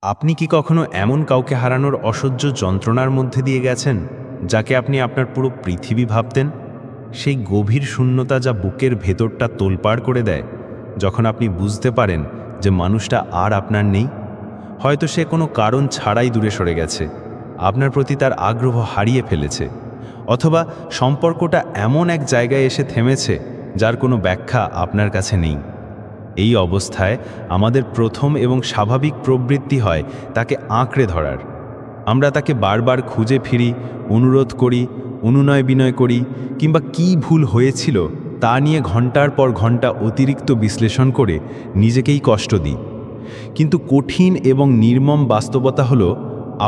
আপনি কি কখনো এমন কাউকে হারানোর অসহ্য যন্ত্রণার মধ্যে দিয়ে গেছেন, যাকে আপনি আপনার পুরো পৃথিবী ভাবতেন? সেই গভীর শূন্যতা যা বুকের ভেতরটা তোলপাড় করে দেয়, যখন আপনি বুঝতে পারেন যে মানুষটা আর আপনার নেই। হয়তো সে কোনো কারণ ছাড়াই দূরে সরে গেছে, আপনার প্রতি তার আগ্রহ হারিয়ে ফেলেছে, অথবা সম্পর্কটা এমন এক জায়গায় এসে থেমেছে যার কোনো ব্যাখ্যা আপনার কাছে নেই। এই অবস্থায় আমাদের প্রথম এবং স্বাভাবিক প্রবৃত্তি হয় তাকে আঁকড়ে ধরার। আমরা তাকে বারবার খুঁজে ফিরি, অনুরোধ করি, অনুনয় বিনয় করি, কিংবা কী ভুল হয়েছিল তা নিয়ে ঘন্টার পর ঘন্টা অতিরিক্ত বিশ্লেষণ করে নিজেকেই কষ্ট দিই। কিন্তু কঠিন এবং নির্মম বাস্তবতা হলো,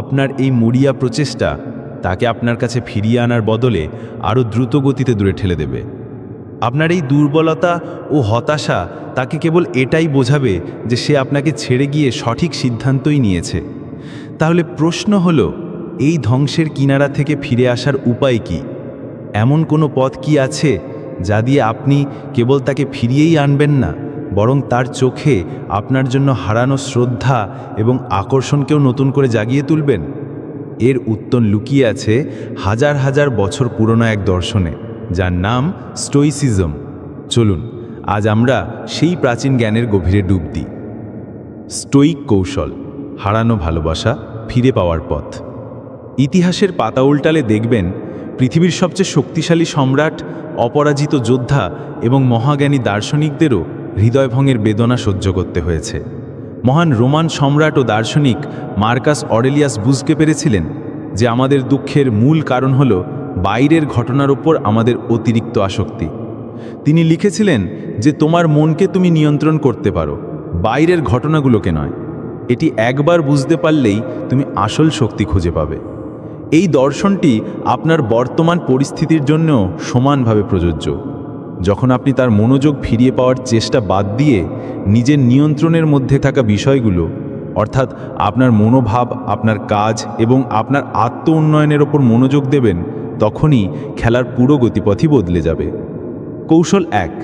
আপনার এই মরিয়া প্রচেষ্টা তাকে আপনার কাছে ফিরিয়ে আনার বদলে আরও দ্রুত গতিতে দূরে ঠেলে দেবে। আপনার এই দুর্বলতা ও হতাশা তাকে কেবল এটাই বোঝাবে যে সে আপনাকে ছেড়ে গিয়ে সঠিক সিদ্ধান্তই নিয়েছে। তাহলে প্রশ্ন হলো, এই ধ্বংসের কিনারা থেকে ফিরে আসার উপায় কি? এমন কোনো পথ কি আছে যা দিয়ে আপনি কেবল তাকে ফিরিয়েই আনবেন না, বরং তার চোখে আপনার জন্য হারানো শ্রদ্ধা এবং আকর্ষণকেও নতুন করে জাগিয়ে তুলবেন? এর উত্তর লুকিয়ে আছে হাজার হাজার বছর পুরনো এক দর্শনে, যার নাম স্টোইসিজম। চলুন আজ আমরা সেই প্রাচীন জ্ঞানের গভীরে ডুব দিই। স্টোইক কৌশল, হারানো ভালোবাসা ফিরে পাওয়ার পথ। ইতিহাসের পাতা উল্টালে দেখবেন, পৃথিবীর সবচেয়ে শক্তিশালী সম্রাট, অপরাজিত যোদ্ধা এবং মহাজ্ঞানী দার্শনিকদেরও হৃদয়ভঙ্গের বেদনা সহ্য করতে হয়েছে। মহান রোমান সম্রাট ও দার্শনিক মার্কাস অরেলিয়াস বুঝতে পেরেছিলেন যে আমাদের দুঃখের মূল কারণ হল বাইরের ঘটনার ওপর আমাদের অতিরিক্ত আসক্তি। তিনি লিখেছিলেন যে তোমার মনকে তুমি নিয়ন্ত্রণ করতে পারো, বাইরের ঘটনাগুলোকে নয়। এটি একবার বুঝতে পারলেই তুমি আসল শক্তি খুঁজে পাবে। এই দর্শনটি আপনার বর্তমান পরিস্থিতির জন্য সমানভাবে প্রযোজ্য। যখন আপনি তার মনোযোগ ফিরিয়ে পাওয়ার চেষ্টা বাদ দিয়ে নিজের নিয়ন্ত্রণের মধ্যে থাকা বিষয়গুলো, অর্থাৎ আপনার মনোভাব, আপনার কাজ এবং আপনার আত্ম উন্নয়নের ওপর মনোযোগ দেবেন, তখনই খেলার পুরো গতিপথই বদলে যাবে। কৌশল 1,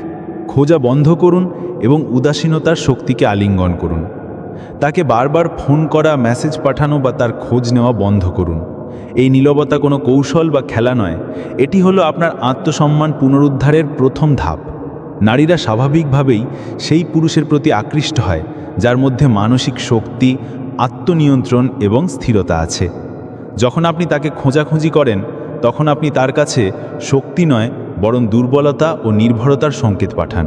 খোঁজা বন্ধ করুন এবং উদাসীনতার শক্তিকে আলিঙ্গন করুন। তাকে বারবার ফোন করা, মেসেজ পাঠানো বা তার খোঁজ নেওয়া বন্ধ করুন। এই নীরবতা কোনো কৌশল বা খেলা নয়, এটি হলো আপনার আত্মসম্মান পুনরুদ্ধারের প্রথম ধাপ। নারীরা স্বাভাবিকভাবেই সেই পুরুষের প্রতি আকৃষ্ট হয় যার মধ্যে মানসিক শক্তি, আত্মনিয়ন্ত্রণ এবং স্থিরতা আছে। যখন আপনি তাকে খোঁজাখুঁজি করেন, তখন আপনি তার কাছে শক্তি নয়, বরং দুর্বলতা ও নির্ভরতার সংকেত পাঠান।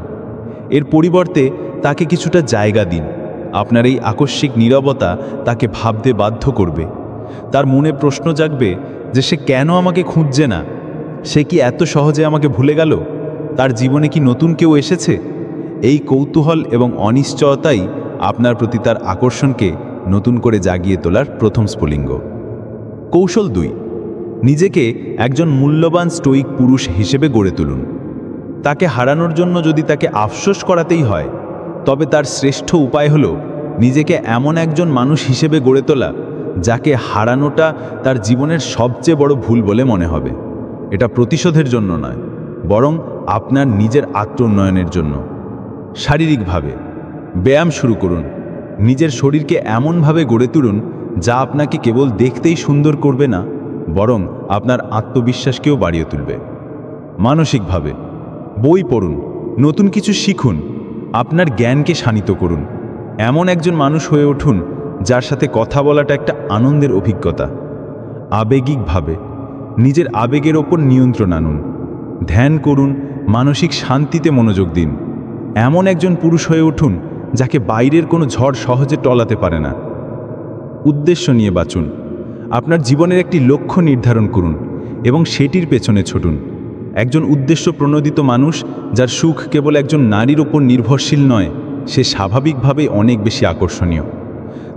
এর পরিবর্তে তাকে কিছুটা জায়গা দিন। আপনার এই আকস্মিক নীরবতা তাকে ভাবতে বাধ্য করবে। তার মনে প্রশ্ন জাগবে যে সে কেন আমাকে খুঁজছে না? সে কি এত সহজে আমাকে ভুলে গেল? তার জীবনে কি নতুন কেউ এসেছে? এই কৌতূহল এবং অনিশ্চয়তাই আপনার প্রতি তার আকর্ষণকে নতুন করে জাগিয়ে তোলার প্রথম স্ফুলিঙ্গ। কৌশল 2, নিজেকে একজন মূল্যবান স্টোইক পুরুষ হিসেবে গড়ে তুলুন। তাকে হারানোর জন্য যদি তাকে আফসোস করাতেই হয়, তবে তার শ্রেষ্ঠ উপায় হলো নিজেকে এমন একজন মানুষ হিসেবে গড়ে তোলা যাকে হারানোটা তার জীবনের সবচেয়ে বড় ভুল বলে মনে হবে। এটা প্রতিশোধের জন্য নয়, বরং আপনার নিজের আত্ম উন্নয়নের জন্য। শারীরিকভাবে ব্যায়াম শুরু করুন। নিজের শরীরকে এমনভাবে গড়ে তুলুন যা আপনাকে কেবল দেখতেই সুন্দর করবে না, বরং আপনার আত্মবিশ্বাসকেও বাড়িয়ে তুলবে। মানসিকভাবে বই পড়ুন, নতুন কিছু শিখুন, আপনার জ্ঞানকে শানিত করুন। এমন একজন মানুষ হয়ে উঠুন যার সাথে কথা বলাটা একটা আনন্দের অভিজ্ঞতা। আবেগিকভাবে নিজের আবেগের ওপর নিয়ন্ত্রণ আনুন। ধ্যান করুন, মানসিক শান্তিতে মনোযোগ দিন। এমন একজন পুরুষ হয়ে উঠুন যাকে বাইরের কোনো ঝড় সহজে টলাতে পারে না। উদ্দেশ্য নিয়ে বাঁচুন। আপনার জীবনের একটি লক্ষ্য নির্ধারণ করুন এবং সেটির পেছনে ছুটুন। একজন উদ্দেশ্য প্রণোদিত মানুষ, যার সুখ কেবল একজন নারীর ওপর নির্ভরশীল নয়, সে স্বাভাবিকভাবেই অনেক বেশি আকর্ষণীয়।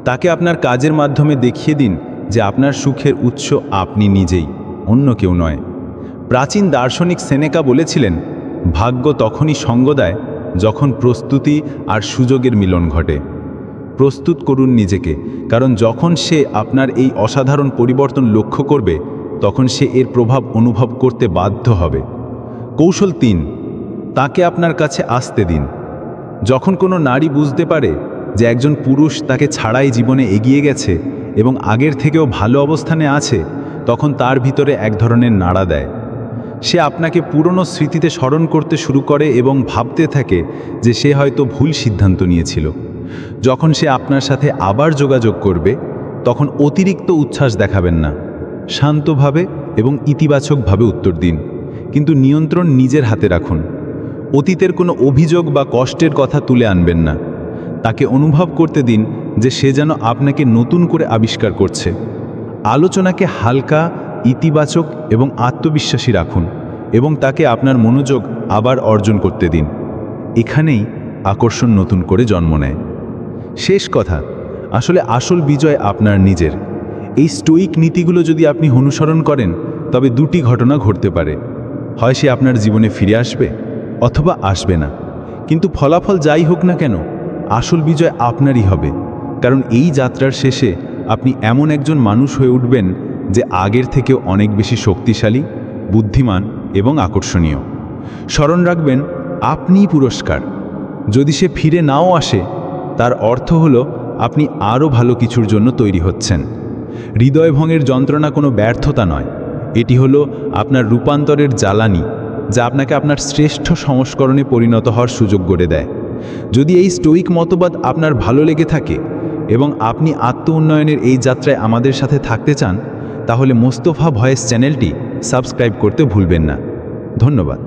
তাকে আপনার কাজের মাধ্যমে দেখিয়ে দিন যে আপনার সুখের উৎস আপনি নিজেই, অন্য কেউ নয়। প্রাচীন দার্শনিক সেনেকা বলেছিলেন, ভাগ্য তখনই সঙ্গ দেয় যখন প্রস্তুতি আর সুযোগের মিলন ঘটে। প্রস্তুত করুন নিজেকে, কারণ যখন সে আপনার এই অসাধারণ পরিবর্তন লক্ষ্য করবে, তখন সে এর প্রভাব অনুভব করতে বাধ্য হবে। কৌশল 3, তাকে আপনার কাছে আসতে দিন। যখন কোনো নারী বুঝতে পারে যে একজন পুরুষ তাকে ছাড়াই জীবনে এগিয়ে গেছে এবং আগের থেকেও ভালো অবস্থানে আছে, তখন তার ভিতরে এক ধরনের নাড়া দেয়। সে আপনাকে পুরনো স্মৃতিতে স্মরণ করতে শুরু করে এবং ভাবতে থাকে যে সে হয়তো ভুল সিদ্ধান্ত নিয়েছিল। যখন সে আপনার সাথে আবার যোগাযোগ করবে, তখন অতিরিক্ত উচ্ছ্বাস দেখাবেন না। শান্তভাবে এবং ইতিবাচকভাবে উত্তর দিন, কিন্তু নিয়ন্ত্রণ নিজের হাতে রাখুন। অতীতের কোনো অভিযোগ বা কষ্টের কথা তুলে আনবেন না। তাকে অনুভব করতে দিন যে সে যেন আপনাকে নতুন করে আবিষ্কার করছে। আলোচনাকে হালকা, ইতিবাচক এবং আত্মবিশ্বাসী রাখুন এবং তাকে আপনার মনোযোগ আবার অর্জন করতে দিন। এখানেই আকর্ষণ নতুন করে জন্ম নেয়। শেষ কথা, আসলে আসল বিজয় আপনার নিজের। এই স্টোইক নীতিগুলো যদি আপনি অনুসরণ করেন, তবে দুটি ঘটনা ঘটতে পারে। হয় সে আপনার জীবনে ফিরে আসবে অথবা আসবে না। কিন্তু ফলাফল যাই হোক না কেন, আসল বিজয় আপনারই হবে। কারণ এই যাত্রার শেষে আপনি এমন একজন মানুষ হয়ে উঠবেন যে আগের থেকেও অনেক বেশি শক্তিশালী, বুদ্ধিমান এবং আকর্ষণীয়। স্মরণ রাখবেন, আপনিই পুরস্কার। যদি সে ফিরে নাও আসে, তার অর্থ হলো আপনি আরও ভালো কিছুর জন্য তৈরি হচ্ছেন। হৃদয়ভঙ্গের যন্ত্রণা কোনো ব্যর্থতা নয়, এটি হলো আপনার রূপান্তরের জ্বালানি, যা আপনাকে আপনার শ্রেষ্ঠ সংস্করণে পরিণত হওয়ার সুযোগ করে দেয়। যদি এই স্টোইক মতবাদ আপনার ভালো লেগে থাকে এবং আপনি আত্ম উন্নয়নের এই যাত্রায় আমাদের সাথে থাকতে চান, তাহলে মোস্তফা ভয়েস চ্যানেলটি সাবস্ক্রাইব করতে ভুলবেন না। ধন্যবাদ।